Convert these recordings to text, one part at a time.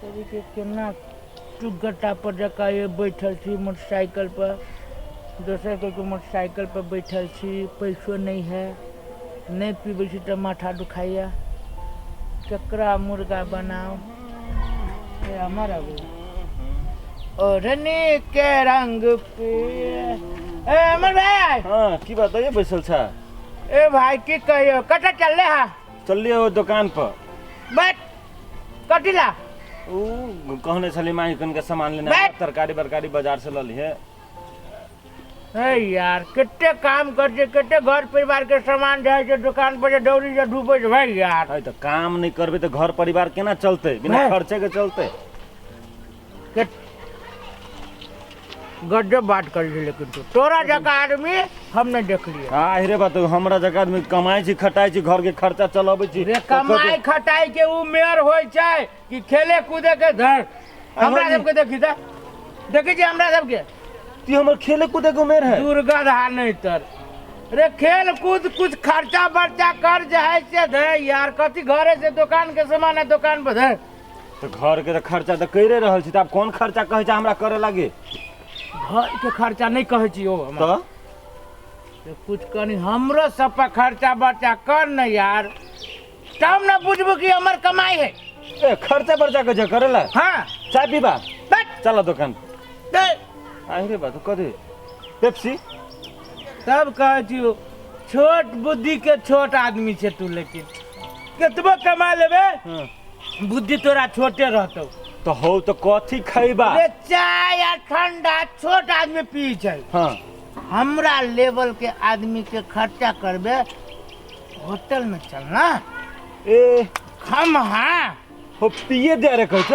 तरीके केना टुगटा पर जका ये बैठल छी मोटरसाइकिल पर दोसर के मोटरसाइकिल पर बैठल छी पैसो नहीं है नहीं पीबे छी तो माथा दुखाइया केकरा मुर्गा बनाओ ये हमारा ओढ़नी के रंग पे ए अमर भाई हाँ की बात है ये बैसल छा ए भाई की कहियो कटा चल ले हा चल लिया वो दुकान पर बैठ कटिला ओ कहने छली माई कन के सामान लेना है तरकारी बरकारी बाजार से ल लिए ए यार कितने काम कर जे कितने घर परिवार के सामान जाए जे दुकान पर जे दौड़ी जे डूबे जे भाई यार है तो काम नहीं करबे तो घर परिवार केना चलते बिना खर्चे के चलते गजब बात कर ली लेकिन तोरा जगह आदमी हमने देख लिया हाँ रे बात हमरा जगह आदमी कमाई छी खटाई छी घर के खर्चा चलाबे छी रे कमाई खटाई के उमेर होय छै कि खेले कूदे के धर हमरा सब के देखी त देखी छी हमरा सब के ती हमर खेले कूदे के उमेर है दुर्गा धा नहीं तर रे खेल कूद कुछ खर्चा बर्चा कर जाए से दे यार कथी घरे से दुकान के सामान है दुकान पर धर तो घर के तो खर्चा तो कइरे रहल छी त अब कौन खर्चा कहे छै हमरा करे लागे घर के खर्चा नहीं कहे छी ओ तो कुछ कनी हमरो सब पर खर्चा बर्चा कर न यार तब न बुझबू कि हमर कमाई है ए खर्चा बर्चा के करेला हाँ चाय पीबा बैठ चला दुकान दे आई रे बात कदे पेप्सी तब कहे छी छोट बुद्धि के छोट आदमी छे तू लेकिन केतबो कमा लेबे हां बुद्धि तोरा छोटे रहतो तो हो तो कथी खइबा रे चाय या ठंडा छोट आदमी पी छै हां हमरा लेवल के आदमी के खर्चा करबे होटल में चलना ए हम हाँ हो पिए दे रे कहै छ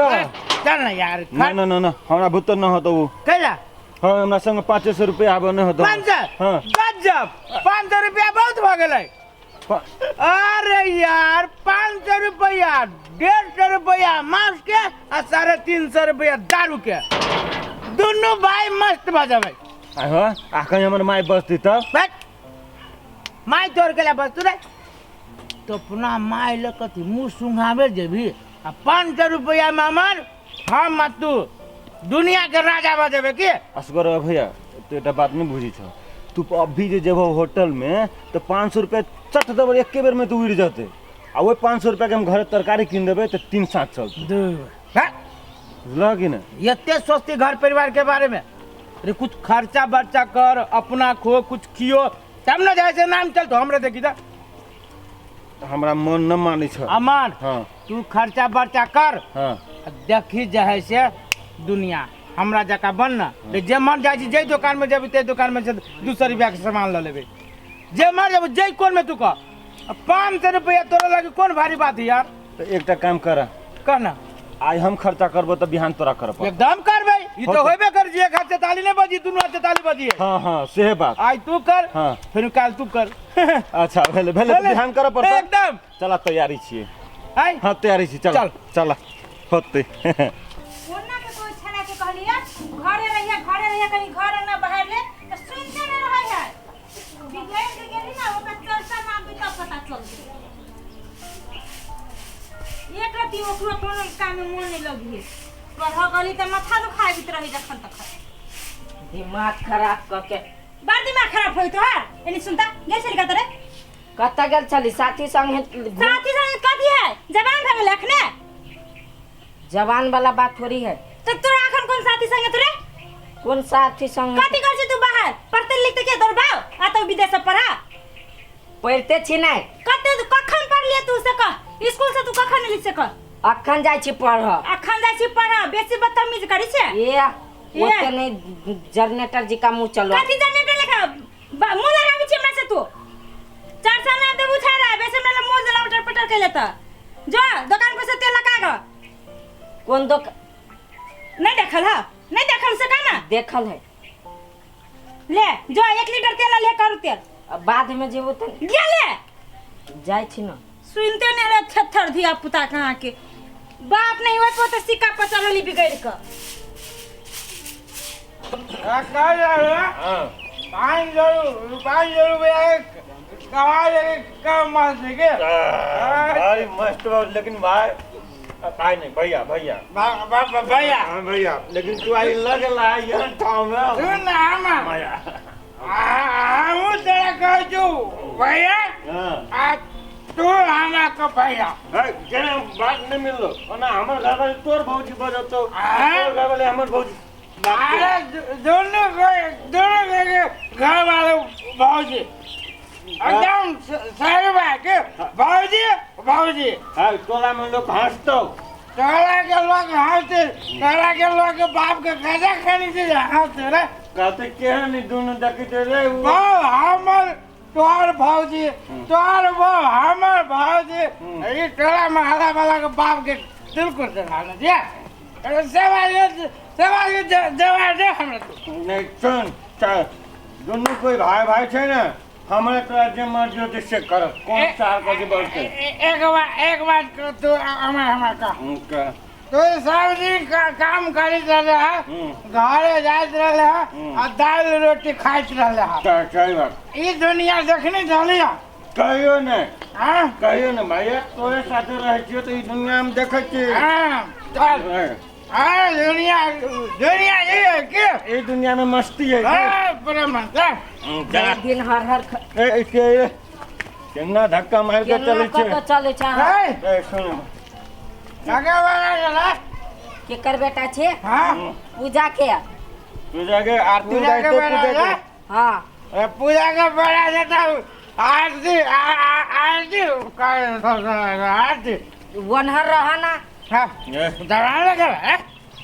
चल ना यार ना ना ना ना हमरा भुत न हो तो कैला हां हमरा संग 500 रुपया आबो न हो तो 500 हां गजब 500 रुपया बहुत भ गेलै अरे यार 500 रुपया 150 रुपया मांस के आ 350 रुपया दारू के दोनों भाई मस्त बजावे आहो आखन हमर माई बसती त बैठ माई तोड़ के ला बस तू रे तो अपना माई ले कथी मुंह सुंघावे जेबी आ 500 रुपया में हमर हम तू दुनिया के राजा बजेबे की असगर भैया तो एटा बात नहीं बुझी छ तू अभी जे जेबो होटल में तो 500 रुपया चट दबर एक बेर में तू उड़ जाते आ वो 500 रुपया के हम घर तरकारी किन देबे तो 3 साथ चलते लगी ना इतने सोचती घर परिवार के बारे में अरे कुछ खर्चा बर्चा कर अपना खो कुछ कियो तब न जैसे नाम चल तो हमरे देखी था हमरा मन न मानी छ अमान हां तू खर्चा बर्चा कर हां देखी जाए से दुनिया हमरा जका बन ना जे मन जाए जे दुकान में जेबे ते दुकान में से 200 रुपया के सामान ल लेबे जे मर जेबे जे कोन में तू कह 500 रुपया तोरा लगे कौन भारी बात है यार तो एकटा काम कर कहना आज हम खर्चा करबो तो बिहान तोरा करब एकदम करबे ई तो होबे कर जे खर्चा ताली नहीं बजी दुनु हाथ ताली बजी हां हां सेहे बात आज तू कर हां फिर काल तू कर अच्छा भेले भेले बिहान करब पर एकदम चला तैयारी छिए आई हां तैयारी छी चल चल होते ओन्ना के कोई छड़ा के कहलिया घरे रहिया कहीं घर ना बाहर ले तो सुनते न रहै है बिगड़ के गेली ना ओकर चर्चा नाम भी तब पता चलते एक रति ओकरो कोनो काम में मन नहीं लगी है पढ़ गली त माथा दुखाए बित रही जखन तक दिमाग खराब करके बार दिमाग खराब होई तो एनी सुनता गेल छली कतरे कत्ता गेल छली साथी संग कथी है जवान भे गेल अखने जवान वाला बात थोड़ी है तो तोरा अखन कोन साथी संग तोरे कौन साथी संग कथी कर छी तू बाहर पढ़ते लिखते के दौड़बाओ आ तो विदेश से पढ़ा पढ़ते छी नहीं कते कखन पढ़ लिया तू से कह स्कूल से तू कखन लिख से कह अखन जाय छी पढ़ अखन जाय छी पढ़ बेसी बदतमीज करी छे ये ओते नहीं जनरेटर जी का मुंह चलो कथी जनरेटर लेखा मुंह लगाबी छी हमरा से तू चार साल दे बुझा रहा है बेसी हमरा मुंह जला उटर पटर के लेता जो दुकान पर से तेल लगा ग कौन दो नहीं देखल है नहीं देखल से कहना देखल है ले जो 1 लीटर तेल ले कर तेल बाद में जेबो त गेले जाय छी न सुनते ने रे थथर धिया पुता कहां के बाप नहीं होय तो सिक्का पर चढ़ली बिगड़ के का यार हां 500 रुपया कमाए का मास के भाई मस्त बात लेकिन भाई काय नहीं भैया भैया भैया हाँ भैया लेकिन तू आई लगला यहाँ ठाव में सुन ना हम भैया तेरा कह दू भैया हाँ तू हमारा को भैया केना बात नहीं मिल लो ना हमर घर वाले तोर भौजी बजत तो हाँ? तोर घर वाले हमर भौजी अरे दोनों के घर वाले भौजी एकदम सही बात है भौजी भौजी हाँ तोला में लोग हंसतो तोला के लोग हंसते तोला के लोग बाप के गजा खाने से हंसते रे कहते केहन नहीं दोनों देखते रे वो हमर तोर भौजी तोर वो हमर भौजी ये टोला महला वाला के बाप के दिल को दिखाना दिया सेवा दे हमरा नहीं सुन चल दोनों कोई भाई भाई छे ना हमारे तो आज मर्जी होते से करब कौन चार बजे बढ़ते एक बात कर तू हमार का उनका तो सब दिन काम करित रहले है घरे जाइत रहले है और दाल रोटी खाइत रहले है सही बात ई दुनिया देखने चली है कहियो नहीं हाँ कहियो नहीं भैया तोरे साथे रहे छियो तो ई दुनिया में देखे छियै हाँ चल हाँ दुनिया ये है क्या ई दुनिया में मस्ती है हाँ पूरा मस्त है एक दिन हर ए केना धक्का मार के चले छे कत चले छ है ए सुन लगा वाला चला केकर बेटा छे हाँ पूजा के तू जाके आरती पूजा के गाइते बेड़ा पूजा है के हाँ पूजा का बड़ा देता हूँ आरती आरती वनहर रहना हाँ दौड़ा लगा है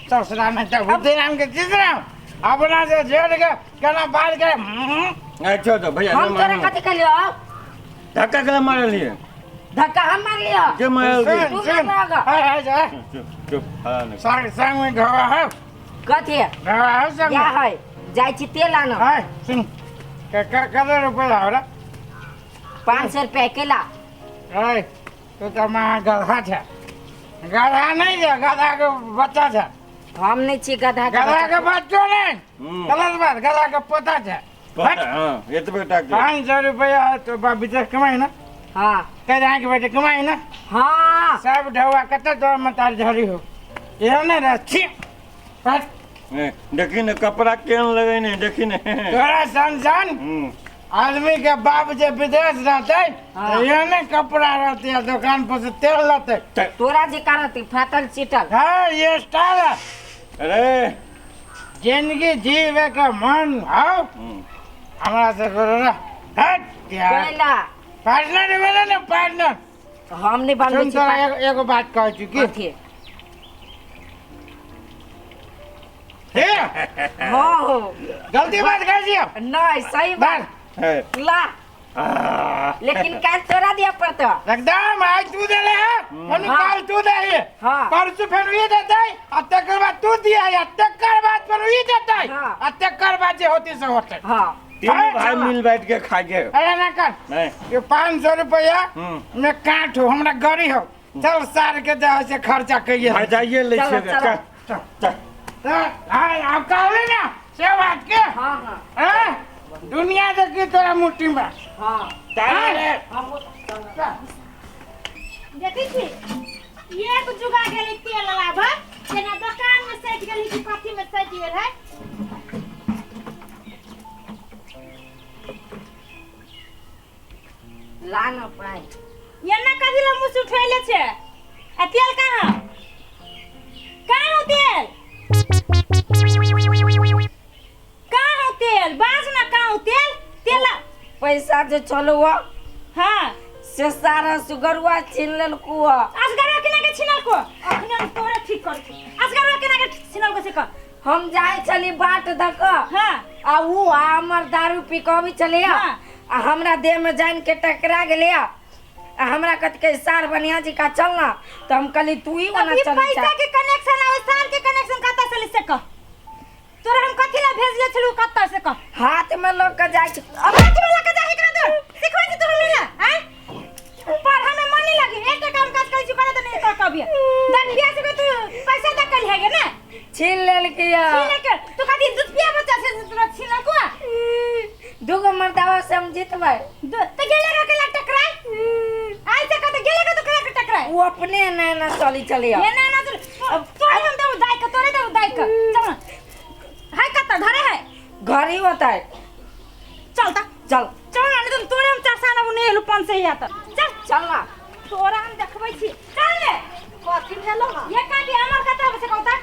ससुरा में तो बुद्धि नाम के तीसरा अपना से जोड़ के कहना बात करे अच्छा तो भैया हम तोरा कथी कलियो धक्का के मार लिए धक्का हम मार लियो के मार लिए सुन तू सुन मार रहा है जा चुप चुप हाँ नहीं संग संग में ढोआ है कथी ढोआ है संग या में है जाय छी तेल आनो है सुन कदर रुपये लाओ रे 500 रुपया केला है तो तुम्हारा गधा था गधा नहीं है गधा के बच्चा था हम नहीं छी गधा के गधा के बच्चा। बच्चों नहीं गलत बात गधा के पोता था हाँ ये तो बेटा के 500 रुपया तो बाबी तक कमाई ना हाँ कह रहे के बेटे कमाई ना हाँ सब ढवा कत तो मतार झरी हो ये ना रखी पर देखी न कपड़ा केन लगे ने देखी न तोरा सन आदमी के बाप जे विदेश रहते हाँ। ये ना कपड़ा रहते है दुकान पर से तेल लाते तोरा जे करती फाटल चिटल हाँ ये स्टाइल है अरे जिंदगी जीवे का मन हो हमारा से करो ना हट यार केला पार्टनर बोले ना पार्टनर हम नहीं बनबै सुन छी तोरा एगो बात कह चुकी कथी है हाँ हो गलती बात कह दियो नहीं सही बात है ला लेकिन काल तोरा दिया पड़ता एकदम आज तू दे ले है मन हाँ। काल तू दे है हाँ। परसों फिर ये देता है अब तक बाद तू दिया है तकर बाद पर ये देता है हाँ। अब तकर बाद जे होती से होते हाँ तीनों भाई मिल बैठ के खा के अरे ना कर नहीं ये 500 रुपया में काट हो हमरा गरी हो चल सार के दे से खर्चा कइए भाई जाइए ले चलो, चल चलो। चल हां आप कहले ना से बात के हाँ हाँ हैं दुनिया देखी तोरा मुट्ठी में हाँ हैं? देखी छी एक जुगा गेली तेल लाबा जेना दुकान में सज गेली कि कथी में सज गेल है ला न पाए ये ना कथी ला मुंह से उठैले छे आ तेल कहाँ कहाँ हो तेल कहाँ हो तेल बाज ना कहाँ हो तेल तेल पैसा जो चलो वो हाँ से सारा सुगरवा छीन लेलको असगरवा केना के छिनल को अखने तोरे ठीक कर असगरवा केना के छिनल को से कह हम जाए चली बाट दक हाँ आ ऊ हमर दारू पी के अभी चले हाँ। आ हमरा देह में जान के टकरा गेले आ हमरा कत के सार बनिया जी का चलना तो हम कहली तू ही वना अभी चल पैसा के कनेक्शन और साल के कनेक्शन कत्ता से ले से कह तोरा हम कथी ला भेज ले छलु कत्ता से कह हाथ में लोग के जाय छ अब हाथ वाला के जाहि कहां दे सिखबै छी तोरा लेला हैं पर हमें मन नहीं लगी एक काम काज करै छी करे तो नहीं कर कबिया दन बिया से तू पैसा तक कल है ना छीन लेल के छीन के तू कथी दूध पिया बच्चा से तोरा छीन को दुगो मर्दावा से हम जीतबै तो गेले के ला टकराई आई से कत गेले के तो के टकराई वो अपने ना चली चलिया ये ना तोरे हम दे दाई का तोरे दे दाई का चल हाय कत घरे है घर ही होता है चलता चल चल ना तुम तोरे हम चरसा ना बने लु 500 या त चल चल ना तोरा हम देखबै छी चल ले कथी भेलो ना ये काटी हमर कत बसे कहता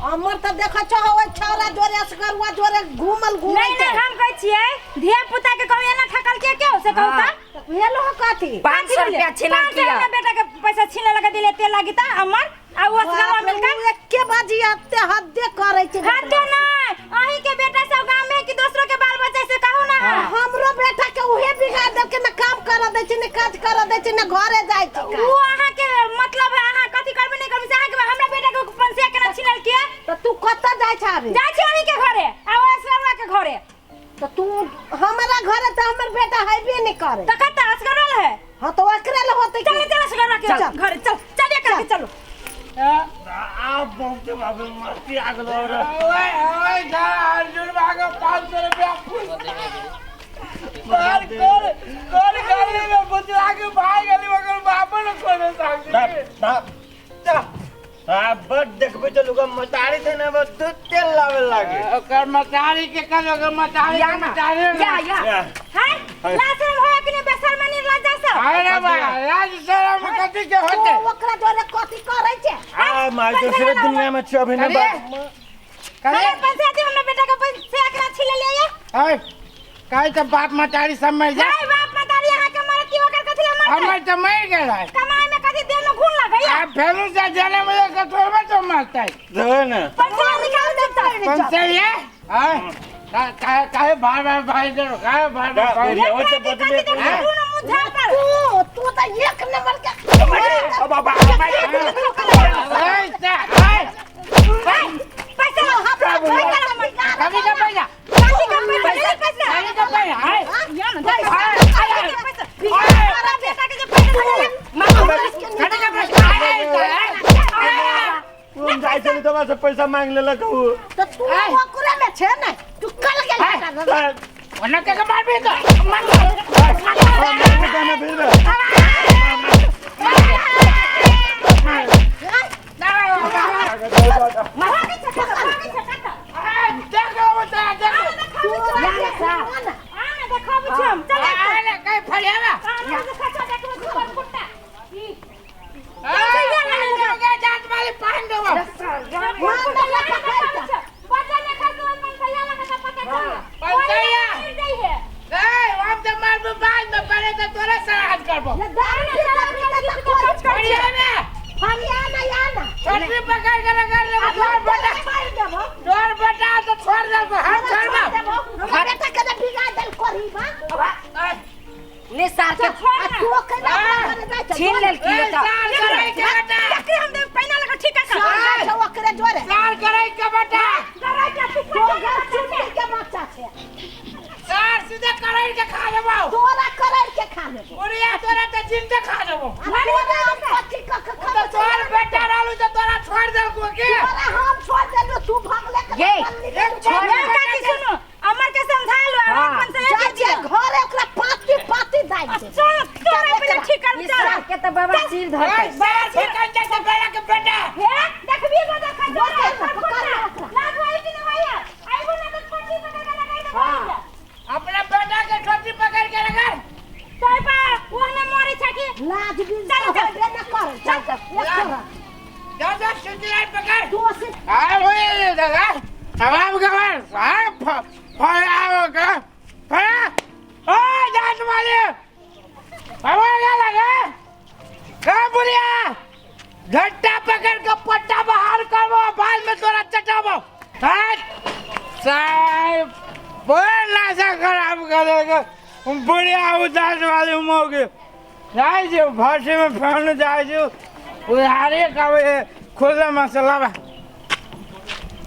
हमर त देख छ होय छौरा जोरे असगरुआ जोरे घूमल घूमल नहीं हम कहै छियै धिया पुता के कहै ना ठकल के क्यों से कहता भेलो कथी 500 रुपया छिना किया बेटा के पैसा छीने लगा दिले ते लागी त हमर आ वो असगरुआ मिलका एके बाजी आते हद्दे करे छै हाथ तो ना अही के बेटा सब गांव में कि दूसरों के बाल बच्चा से कहू ना हमरो बेटा के उहे बिगाड़ दे के न काम कर दे छै न काज कर दे छै न घरे जाय छै वो अहाँ के मतलब अहाँ कथि करबे नहीं करबे अहाँ के हमरा बेटा के पंसिया केना छिनल के त तू कत जाय छ अभी जाय छी अही के घरे आ वो असगरुआ के घरे त तू हमरा घरे त हमर बेटा हैबे नहीं करे त कत असगरुआ है हां तो ओकरे ल होते चल चल असगरुआ के घरे चल चल एक के चलो आप बहुत बाबू मस्ती आ गलो रे ओए जा अर्जुन भागो 500 रुपया कर गली में बुतला के भाई गली मगर बाबा ने कोने सांग बड़ देखबे चलूगा मतारी थे ना बस दूध तेल लावे लागे ओकर मतारी के कर मतारी या ना या हाय लाशरम होया कि नहीं बेशर्मनी लज्जा से अरे बा राज शर्म कथी के होते ओकरा जोरे कथी करे छै आ माय दूसरे दुनिया में छ अभी ना अरे पैसा दे हमने बेटा का पैसा एकरा छिले ले ये ए काई त बाप मतारी समझ जा हाय बाप मतारी यहां के मरती ओकर कथि ले मार हमर त मर गेल है कमाई में कथि देह में खून लगई आ फेलू से जाने में कठोर में तो मारता है दे ना पैसा निकाल देता पंचे ये हां काहे भाई दे काहे भाई ये वो तो बदले तू ना मुझा पर तू त एक नंबर के बाबा ए पैसा कभी का पैसा कभी का पैसा हाय या ना पैसा बेटा के जो पैसा कभी का पैसा तुम जाय चली तो से पैसा मांग ले कहू त तू ओकरे में छे न तू कल गेल वना के मार भी तो निसार के छीन लेल की बेटा हम दे पैना लगा ठीक है ओकरे जोरे सार करे के बेटा तो घर चुनी के बच्चा छे सार सीधे करे के खा लेबो तोरा करे के खा लेबो ओरिया तोरा त जिंदा खा लेबो तोरा पति का तो तोर बेटा रहलु त तोरा छोड़ दे को के तोरा हम छोड़ देलु तू भागले ये छोड़ का की सुनो अमर के समझा लो अपन से जा जे घरे ओकरा पाती दाई दे चल तोरे पे ठीक कर निसार के त बाबा सिर धर के बाहर से कंजा से बेटा के बेटा हे देखबी को देखा ना भाई कि नहीं भैया आइबो ना तो छोटी पकड़ के लगाई दे भैया अपना बेटा के छोटी पकड़ के लगा तोय पा ओने मोरी छकी लाज भी होबे न कर चल जा सुतराई पकड़ तू से आ ओए दादा अब गवर आ फड़ा का फड़ा ओ जात वाले बाबा क्या लगा का बुढ़िया झट्टा पकड़ के पट्टा बाहर करबो बाद में तोरा चटाबो हट साहब बोल ना सा खराब करेगा बुढ़िया उदास वाले मोगे जाए जो भाषे में फैन जाए जो उधारे का खुला मसला बा